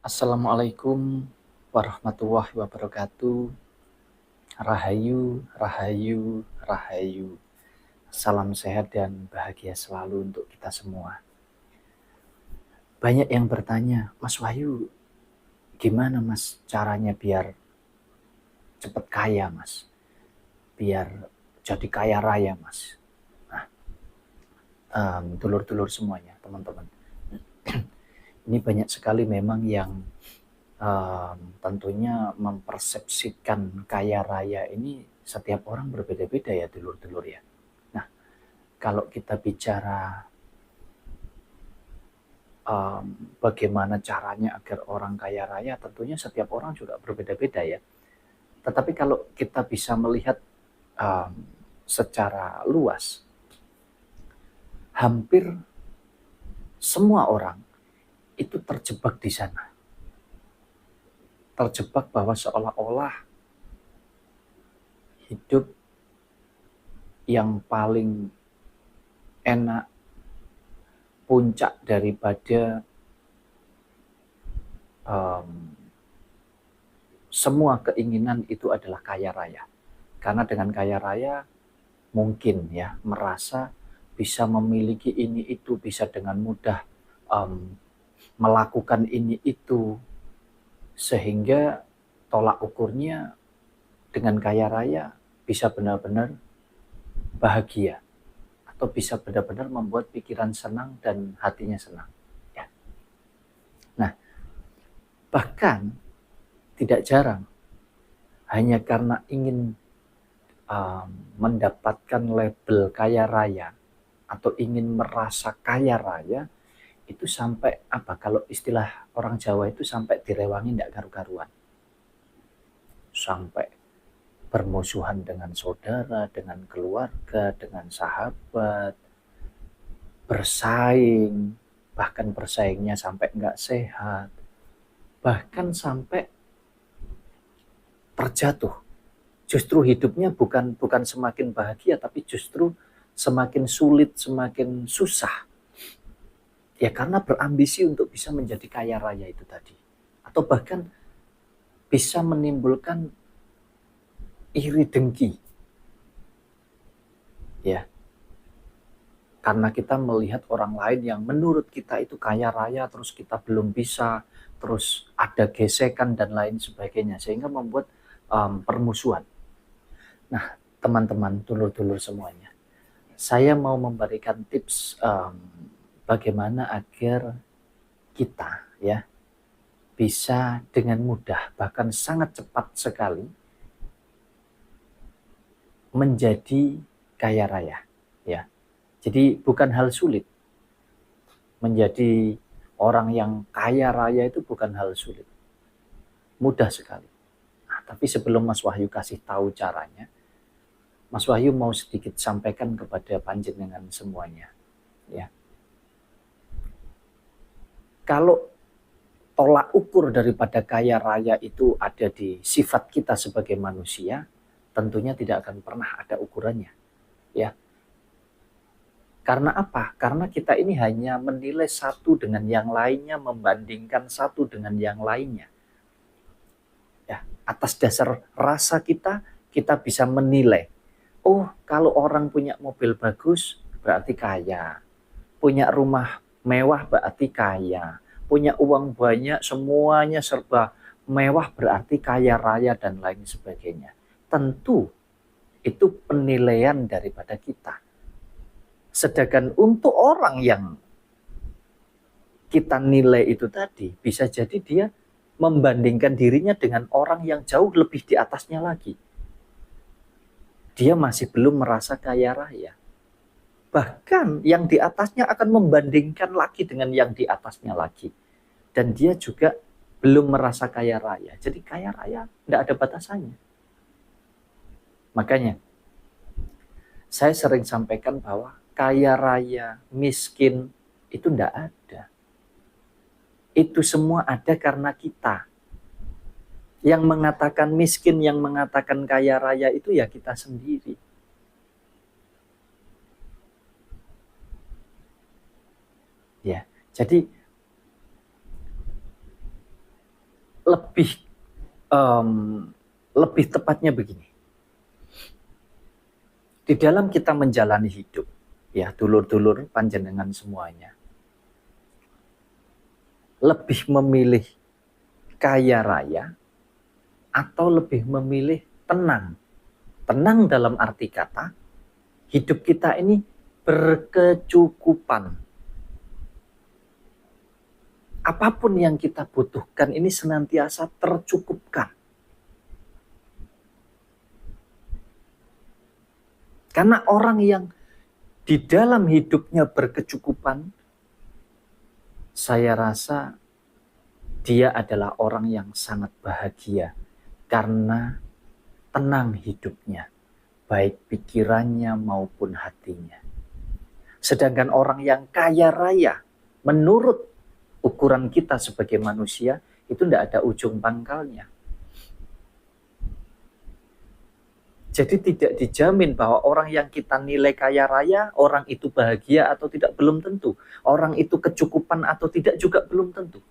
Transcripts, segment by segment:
Assalamualaikum warahmatullahi wabarakatuh. Rahayu, rahayu, rahayu. Salam sehat dan bahagia selalu untuk kita semua. Banyak yang bertanya, Mas Wahyu, gimana Mas caranya biar cepat kaya Mas? Biar jadi kaya raya Mas? Nah, dulur-dulur semuanya, teman-teman. Ini banyak sekali memang yang tentunya mempersepsikan kaya raya ini setiap orang berbeda-beda ya dulur-dulur ya. Nah, kalau kita bicara bagaimana caranya agar orang kaya raya, tentunya setiap orang juga berbeda-beda ya. Tetapi kalau kita bisa melihat secara luas, hampir semua orang itu terjebak di sana. Terjebak bahwa seolah-olah hidup yang paling enak, puncak daripada semua keinginan itu adalah kaya raya. Karena dengan kaya raya mungkin ya merasa bisa memiliki ini itu, bisa dengan mudah melakukan ini itu, sehingga tolak ukurnya dengan kaya raya bisa benar-benar bahagia atau bisa benar-benar membuat pikiran senang dan hatinya senang. Ya. Nah, bahkan tidak jarang hanya karena ingin mendapatkan label kaya raya atau ingin merasa kaya raya, itu sampai apa, kalau istilah orang Jawa itu sampai direwangi tidak karu-karuan, sampai bermusuhan dengan saudara, dengan keluarga, dengan sahabat, bersaing, bahkan bersaingnya sampai nggak sehat, bahkan sampai terjatuh. Justru hidupnya bukan semakin bahagia, tapi justru semakin sulit, semakin susah. Ya karena berambisi untuk bisa menjadi kaya raya itu tadi. Atau bahkan bisa menimbulkan iri dengki. Ya. Karena kita melihat orang lain yang menurut kita itu kaya raya, terus kita belum bisa, terus ada gesekan dan lain sebagainya, sehingga membuat permusuhan. Nah, teman-teman, dulur-dulur semuanya, saya mau memberikan tips bagaimana agar kita ya bisa dengan mudah, bahkan sangat cepat sekali menjadi kaya raya. Ya, jadi bukan hal sulit. Menjadi orang yang kaya raya itu bukan hal sulit. Mudah sekali. Nah, tapi sebelum Mas Wahyu kasih tahu caranya, Mas Wahyu mau sedikit sampaikan kepada panjenengan semuanya. Ya. Kalau tolak ukur daripada kaya raya itu ada di sifat kita sebagai manusia, tentunya tidak akan pernah ada ukurannya. Ya. Karena apa? Karena kita ini hanya menilai satu dengan yang lainnya, membandingkan satu dengan yang lainnya. Ya, atas dasar rasa kita bisa menilai. Oh, kalau orang punya mobil bagus, berarti kaya. Punya rumah mewah, berarti kaya. Punya uang banyak, semuanya serba mewah, berarti kaya raya, dan lain sebagainya. Tentu, itu penilaian daripada kita. Sedangkan untuk orang yang kita nilai itu tadi, bisa jadi dia membandingkan dirinya dengan orang yang jauh lebih di atasnya lagi. Dia masih belum merasa kaya raya. Bahkan yang di atasnya akan membandingkan lagi dengan yang di atasnya lagi. Dan dia juga belum merasa kaya raya. Jadi kaya raya tidak ada batasannya. Makanya saya sering sampaikan bahwa kaya raya, miskin itu tidak ada. Itu semua ada karena kita. Yang mengatakan miskin, yang mengatakan kaya raya itu ya kita sendiri. Ya, jadi lebih tepatnya begini. Di dalam kita menjalani hidup, ya dulur-dulur panjenengan semuanya, lebih memilih kaya raya atau lebih memilih tenang? Tenang dalam arti kata, hidup kita ini berkecukupan. Apapun yang kita butuhkan ini senantiasa tercukupkan. Karena orang yang di dalam hidupnya berkecukupan, saya rasa dia adalah orang yang sangat bahagia karena tenang hidupnya, baik pikirannya maupun hatinya. Sedangkan orang yang kaya raya, menurut ukuran kita sebagai manusia, itu tidak ada ujung pangkalnya. Jadi tidak dijamin bahwa orang yang kita nilai kaya raya, orang itu bahagia atau tidak, belum tentu. Orang itu kecukupan atau tidak juga belum tentu.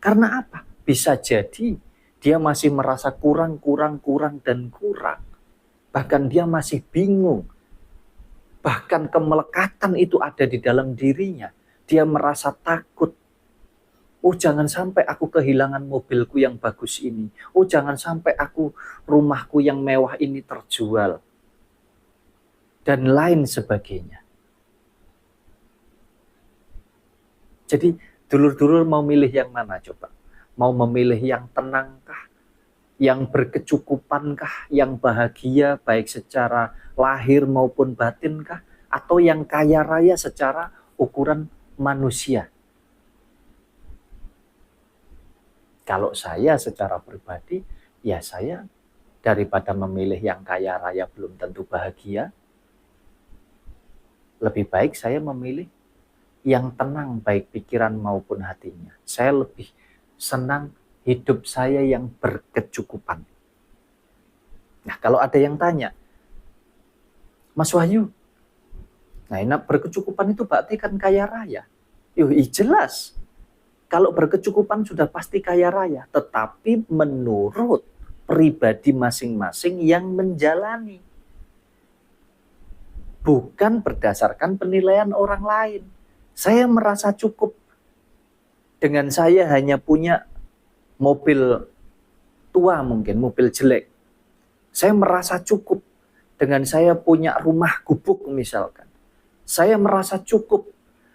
Karena apa? Bisa jadi dia masih merasa kurang, dan kurang. Bahkan dia masih bingung. Bahkan kemelekatan itu ada di dalam dirinya. Dia merasa takut. Oh, jangan sampai aku kehilangan mobilku yang bagus ini. Oh, jangan sampai rumahku yang mewah ini terjual. Dan lain sebagainya. Jadi, dulur-dulur mau milih yang mana coba? Mau memilih yang tenangkah? Yang berkecukupankah? Yang bahagia baik secara lahir maupun batinkah? Atau yang kaya raya secara ukuran manusia? Kalau saya secara pribadi, ya saya daripada memilih yang kaya raya belum tentu bahagia, lebih baik saya memilih yang tenang baik pikiran maupun hatinya. Saya lebih senang hidup saya yang berkecukupan. Nah, kalau ada yang tanya, Mas Wahyu, nah ini berkecukupan itu berarti kan kaya raya. Jelas. Kalau berkecukupan sudah pasti kaya raya, tetapi menurut pribadi masing-masing yang menjalani. Bukan berdasarkan penilaian orang lain. Saya merasa cukup dengan saya hanya punya mobil tua mungkin, mobil jelek. Saya merasa cukup dengan saya punya rumah gubuk misalkan. Saya merasa cukup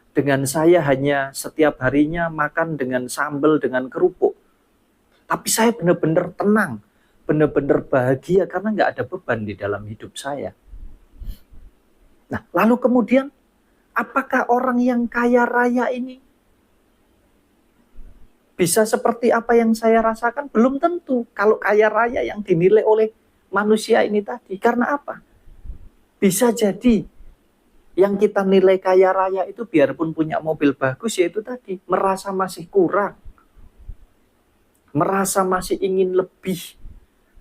dengan saya hanya setiap harinya makan dengan sambal, dengan kerupuk. Tapi saya benar-benar tenang, benar-benar bahagia karena nggak ada beban di dalam hidup saya. Nah, lalu kemudian, apakah orang yang kaya raya ini bisa seperti apa yang saya rasakan? Belum tentu. Kalau kaya raya yang dinilai oleh manusia ini tadi. Karena apa? Bisa jadi yang kita nilai kaya raya itu biarpun punya mobil bagus, yaitu tadi, merasa masih kurang. Merasa masih ingin lebih.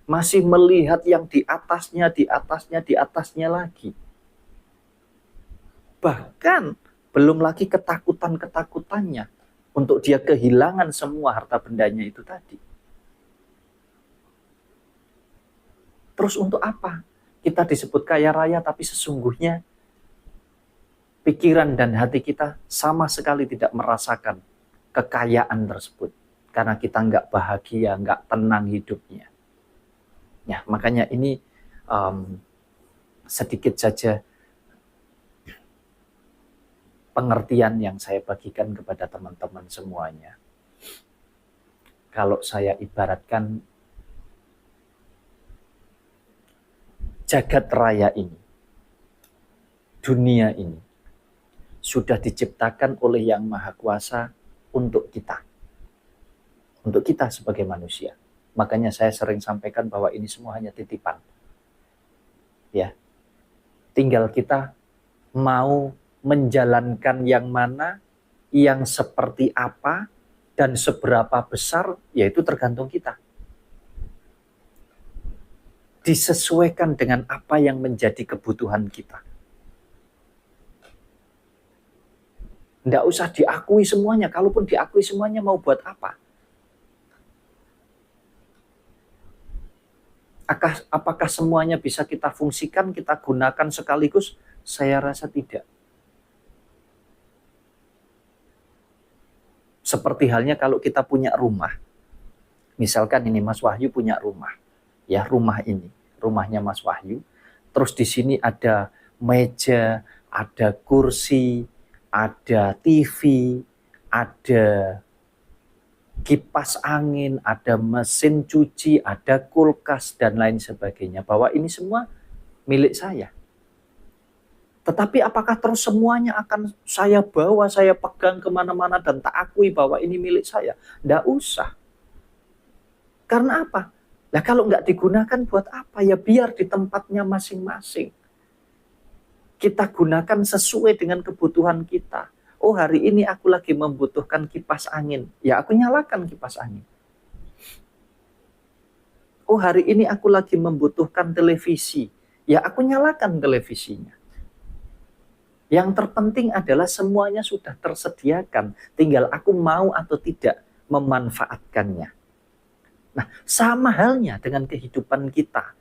Masih melihat yang di atasnya, di atasnya, di atasnya lagi. Bahkan belum lagi ketakutan-ketakutannya untuk dia kehilangan semua harta bendanya itu tadi. Terus untuk apa? Kita disebut kaya raya tapi sesungguhnya pikiran dan hati kita sama sekali tidak merasakan kekayaan tersebut. Karena kita nggak bahagia, nggak tenang hidupnya. Ya, makanya ini sedikit saja pengertian yang saya bagikan kepada teman-teman semuanya. Kalau saya ibaratkan jagat raya ini, dunia ini, sudah diciptakan oleh Yang Maha Kuasa untuk kita. Untuk kita sebagai manusia. Makanya saya sering sampaikan bahwa ini semua hanya titipan. Ya. Tinggal kita mau menjalankan yang mana, yang seperti apa, dan seberapa besar, yaitu tergantung kita. Disesuaikan dengan apa yang menjadi kebutuhan kita. Nggak usah diakui semuanya. Kalaupun diakui semuanya mau buat apa? Apakah semuanya bisa kita fungsikan, kita gunakan sekaligus? Saya rasa tidak. Seperti halnya kalau kita punya rumah. Misalkan ini Mas Wahyu punya rumah. Ya, rumah ini, rumahnya Mas Wahyu. Terus di sini ada meja, ada kursi, ada TV, ada kipas angin, ada mesin cuci, ada kulkas, dan lain sebagainya. Bahwa ini semua milik saya. Tetapi apakah terus semuanya akan saya bawa, saya pegang kemana-mana dan tak akui bahwa ini milik saya? Tidak usah. Karena apa? Nah, kalau nggak digunakan buat apa? Ya biar di tempatnya masing-masing. Kita gunakan sesuai dengan kebutuhan kita. Oh, hari ini aku lagi membutuhkan kipas angin. Ya, aku nyalakan kipas angin. Oh, hari ini aku lagi membutuhkan televisi. Ya, aku nyalakan televisinya. Yang terpenting adalah semuanya sudah tersediakan. Tinggal aku mau atau tidak memanfaatkannya. Nah, sama halnya dengan kehidupan kita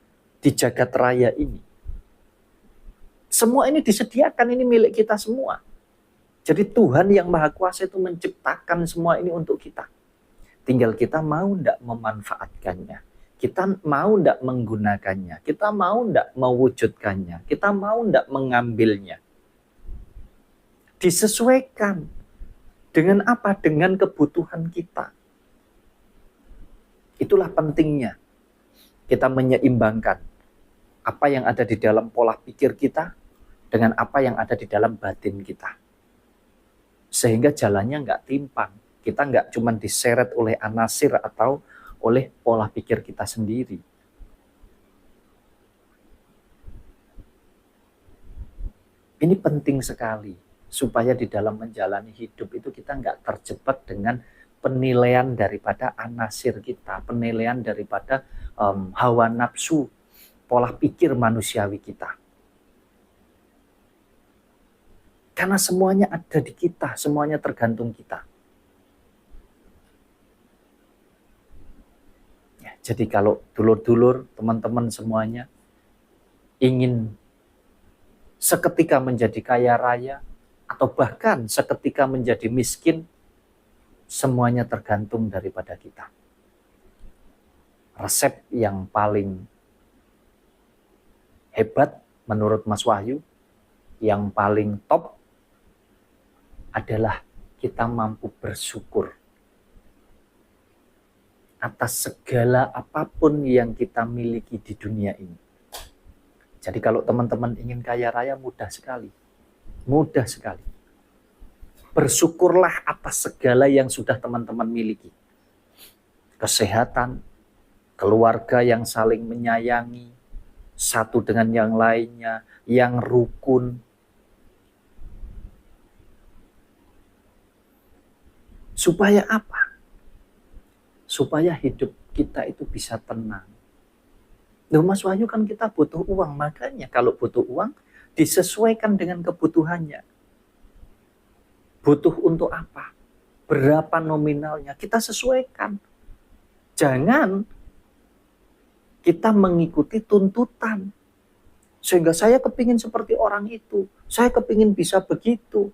di jagat raya ini. Semua ini disediakan, ini milik kita semua. Jadi Tuhan yang Maha Kuasa itu menciptakan semua ini untuk kita. Tinggal kita mau enggak memanfaatkannya. Kita mau enggak menggunakannya. Kita mau enggak mewujudkannya. Kita mau enggak mengambilnya. Disesuaikan. Dengan apa? Dengan kebutuhan kita. Itulah pentingnya. Kita menyeimbangkan apa yang ada di dalam pola pikir kita dengan apa yang ada di dalam batin kita. Sehingga jalannya nggak timpang. Kita nggak cuma diseret oleh anasir atau oleh pola pikir kita sendiri. Ini penting sekali supaya di dalam menjalani hidup itu kita nggak terjebak dengan penilaian daripada anasir kita, penilaian daripada hawa nafsu, pola pikir manusiawi kita. Karena semuanya ada di kita, semuanya tergantung kita. Ya, jadi kalau dulur-dulur, teman-teman semuanya ingin seketika menjadi kaya raya, atau bahkan seketika menjadi miskin, semuanya tergantung daripada kita. Resep yang paling hebat menurut Mas Wahyu, yang paling top, adalah kita mampu bersyukur atas segala apapun yang kita miliki di dunia ini. Jadi kalau teman-teman ingin kaya raya, mudah sekali. Mudah sekali. Bersyukurlah atas segala yang sudah teman-teman miliki. Kesehatan, keluarga yang saling menyayangi, satu dengan yang lainnya, yang rukun. Supaya apa? Supaya hidup kita itu bisa tenang. Loh, Mas Wahyu, kan kita butuh uang. Makanya kalau butuh uang, disesuaikan dengan kebutuhannya. Butuh untuk apa? Berapa nominalnya? Kita sesuaikan. Jangan kita mengikuti tuntutan. Sehingga saya kepingin seperti orang itu. Saya kepingin bisa begitu.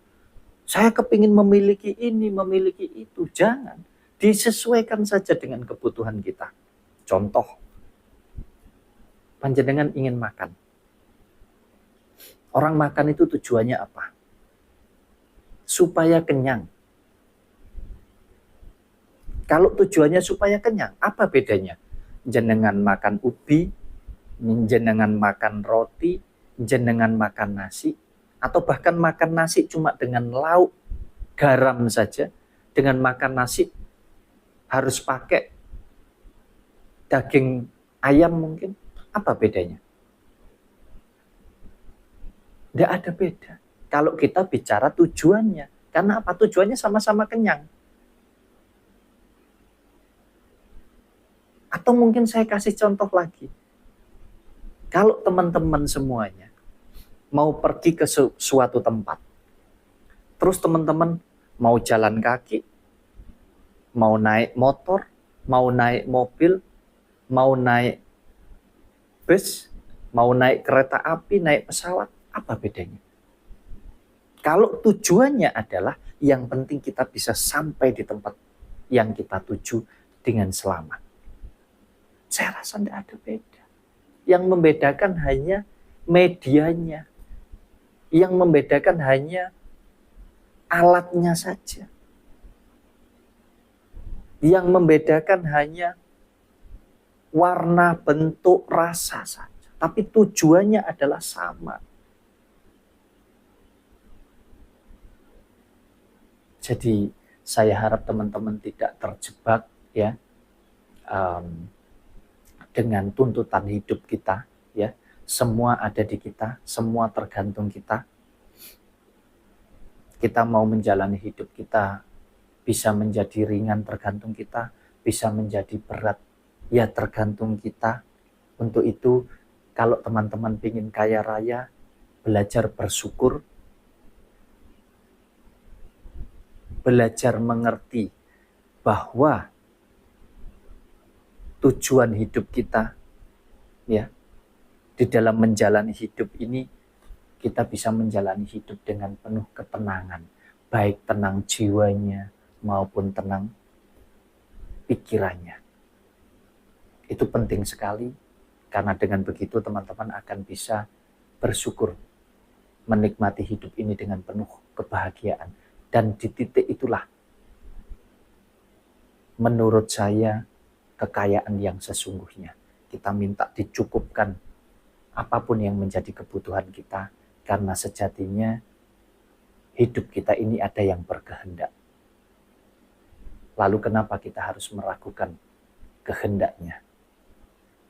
Saya kepingin memiliki ini, memiliki itu. Jangan. Disesuaikan saja dengan kebutuhan kita. Contoh, panjenengan ingin makan. Orang makan itu tujuannya apa? Supaya kenyang. Kalau tujuannya supaya kenyang, apa bedanya? Jenengan makan ubi, jenengan makan roti, jenengan makan nasi, atau bahkan makan nasi cuma dengan lauk, garam saja. Dengan makan nasi harus pakai daging ayam mungkin. Apa bedanya? Tidak ada beda. Kalau kita bicara tujuannya. Karena apa? Tujuannya sama-sama kenyang. Atau mungkin saya kasih contoh lagi. Kalau teman-teman semuanya mau pergi ke suatu tempat. Terus teman-teman mau jalan kaki, mau naik motor, mau naik mobil, mau naik bus, mau naik kereta api, naik pesawat, apa bedanya? Kalau tujuannya adalah yang penting kita bisa sampai di tempat yang kita tuju dengan selamat. Saya rasa tidak ada beda. Yang membedakan hanya medianya. Yang membedakan hanya alatnya saja. Yang membedakan hanya warna, bentuk, rasa saja. Tapi tujuannya adalah sama. Jadi saya harap teman-teman tidak terjebak ya dengan tuntutan hidup kita ya. Semua ada di kita, semua tergantung kita. Kita mau menjalani hidup kita bisa menjadi ringan tergantung kita, bisa menjadi berat ya tergantung kita. Untuk itu kalau teman-teman ingin kaya raya, belajar bersyukur, belajar mengerti bahwa tujuan hidup kita ya di dalam menjalani hidup ini, kita bisa menjalani hidup dengan penuh ketenangan, baik tenang jiwanya maupun tenang pikirannya. Itu penting sekali, karena dengan begitu teman-teman akan bisa bersyukur, menikmati hidup ini dengan penuh kebahagiaan. Dan di titik itulah menurut saya kekayaan yang sesungguhnya. Kita minta dicukupkan apapun yang menjadi kebutuhan kita, karena sejatinya hidup kita ini ada yang berkehendak. Lalu kenapa kita harus meragukan kehendaknya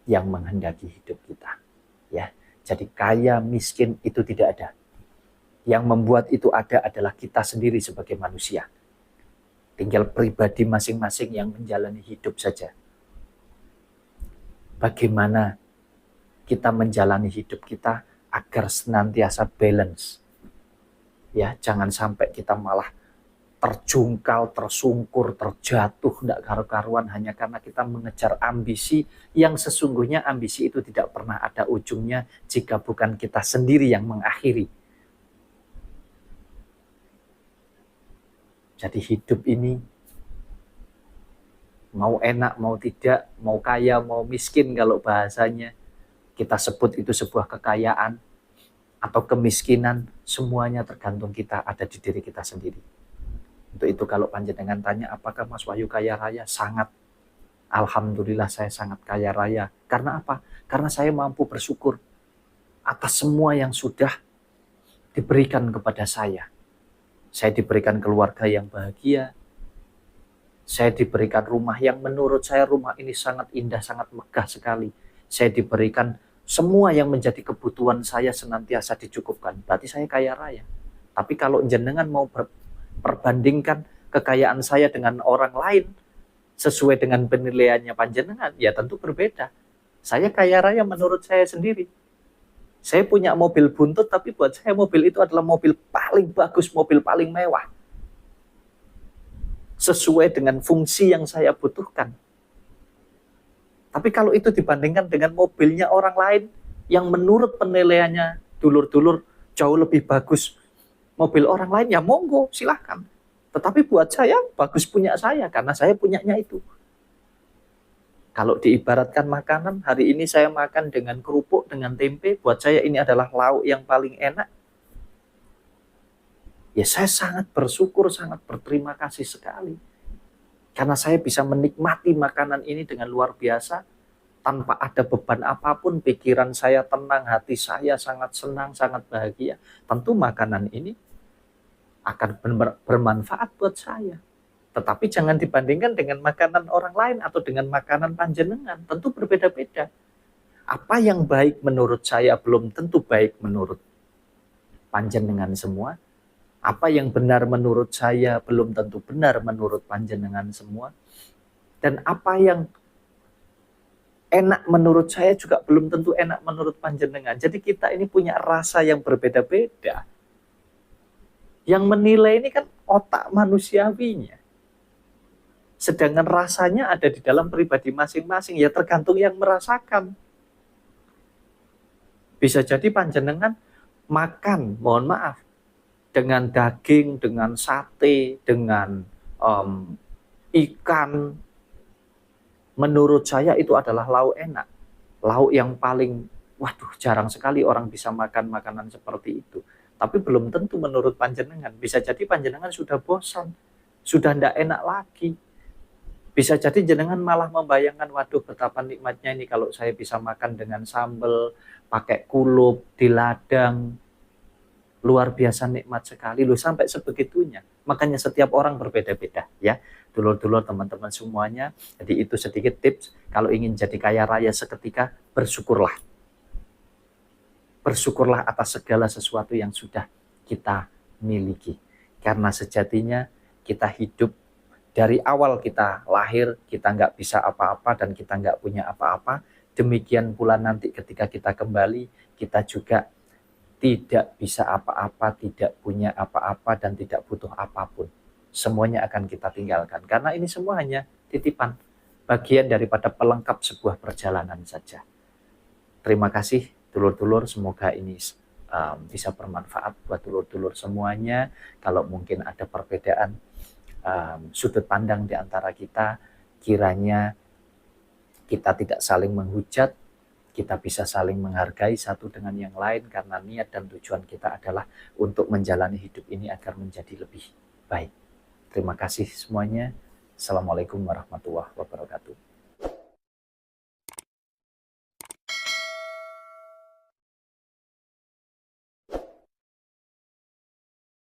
yang menghendaki hidup kita? Ya, jadi kaya miskin itu tidak ada. Yang membuat itu ada adalah kita sendiri sebagai manusia. Tinggal pribadi masing-masing yang menjalani hidup saja. Bagaimana kita menjalani hidup kita agar senantiasa balance. Ya, jangan sampai kita malah terjungkal, tersungkur, terjatuh, tidak karu-karuan hanya karena kita mengejar ambisi yang sesungguhnya ambisi itu tidak pernah ada ujungnya jika bukan kita sendiri yang mengakhiri. Jadi hidup ini mau enak, mau tidak, mau kaya, mau miskin kalau bahasanya kita sebut itu sebuah kekayaan atau kemiskinan, semuanya tergantung kita, ada di diri kita sendiri. Untuk itu kalau panjenengan tanya apakah Mas Wahyu kaya raya? Sangat. Alhamdulillah saya sangat kaya raya. Karena apa? Karena saya mampu bersyukur atas semua yang sudah diberikan kepada saya. Saya diberikan keluarga yang bahagia. Saya diberikan rumah yang menurut saya rumah ini sangat indah, sangat megah sekali. Saya diberikan semua yang menjadi kebutuhan saya senantiasa dicukupkan. Berarti saya kaya raya. Tapi kalau jenengan mau perbandingkan kekayaan saya dengan orang lain sesuai dengan penilaiannya panjenengan, ya tentu berbeda. Saya kaya raya menurut saya sendiri. Saya punya mobil buntut, tapi buat saya mobil itu adalah mobil paling bagus, mobil paling mewah. Sesuai dengan fungsi yang saya butuhkan. Tapi kalau itu dibandingkan dengan mobilnya orang lain yang menurut penilaiannya dulur-dulur jauh lebih bagus mobil orang lain, ya monggo silahkan. Tetapi buat saya bagus punya saya karena saya punyanya itu. Kalau diibaratkan makanan, hari ini saya makan dengan kerupuk, dengan tempe, buat saya ini adalah lauk yang paling enak. Ya saya sangat bersyukur, sangat berterima kasih sekali. Karena saya bisa menikmati makanan ini dengan luar biasa, tanpa ada beban apapun, pikiran saya tenang, hati saya sangat senang, sangat bahagia. Tentu makanan ini akan bermanfaat buat saya. Tetapi jangan dibandingkan dengan makanan orang lain atau dengan makanan panjenengan. Tentu berbeda-beda. Apa yang baik menurut saya belum tentu baik menurut panjenengan semua. Apa yang benar menurut saya belum tentu benar menurut panjenengan semua. Dan apa yang enak menurut saya juga belum tentu enak menurut panjenengan. Jadi kita ini punya rasa yang berbeda-beda. Yang menilai ini kan otak manusiawinya. Sedangkan rasanya ada di dalam pribadi masing-masing, ya tergantung yang merasakan. Bisa jadi panjenengan makan, mohon maaf, dengan daging, dengan sate, dengan ikan. Menurut saya itu adalah lauk enak. Lauk yang paling, waduh, jarang sekali orang bisa makan makanan seperti itu. Tapi belum tentu menurut panjenengan. Bisa jadi panjenengan sudah bosan, sudah tidak enak lagi. Bisa jadi jenengan malah membayangkan, waduh betapa nikmatnya ini kalau saya bisa makan dengan sambal, pakai kulup, di ladang. Luar biasa nikmat sekali loh, sampai sebegitunya. Makanya setiap orang berbeda-beda ya. Dulur-dulur, teman-teman semuanya. Jadi itu sedikit tips, kalau ingin jadi kaya raya seketika, bersyukurlah. Bersyukurlah atas segala sesuatu yang sudah kita miliki. Karena sejatinya kita hidup, dari awal kita lahir, kita nggak bisa apa-apa dan kita nggak punya apa-apa. Demikian pula nanti ketika kita kembali, kita juga tidak bisa apa-apa, tidak punya apa-apa, dan tidak butuh apapun. Semuanya akan kita tinggalkan. Karena ini semua hanya titipan, bagian daripada pelengkap sebuah perjalanan saja. Terima kasih dulur-dulur, semoga ini bisa bermanfaat buat dulur-dulur semuanya. Kalau mungkin ada perbedaan sudut pandang di antara kita, kiranya kita tidak saling menghujat, kita bisa saling menghargai satu dengan yang lain, karena niat dan tujuan kita adalah untuk menjalani hidup ini agar menjadi lebih baik. Terima kasih semuanya. Assalamualaikum warahmatullahi wabarakatuh.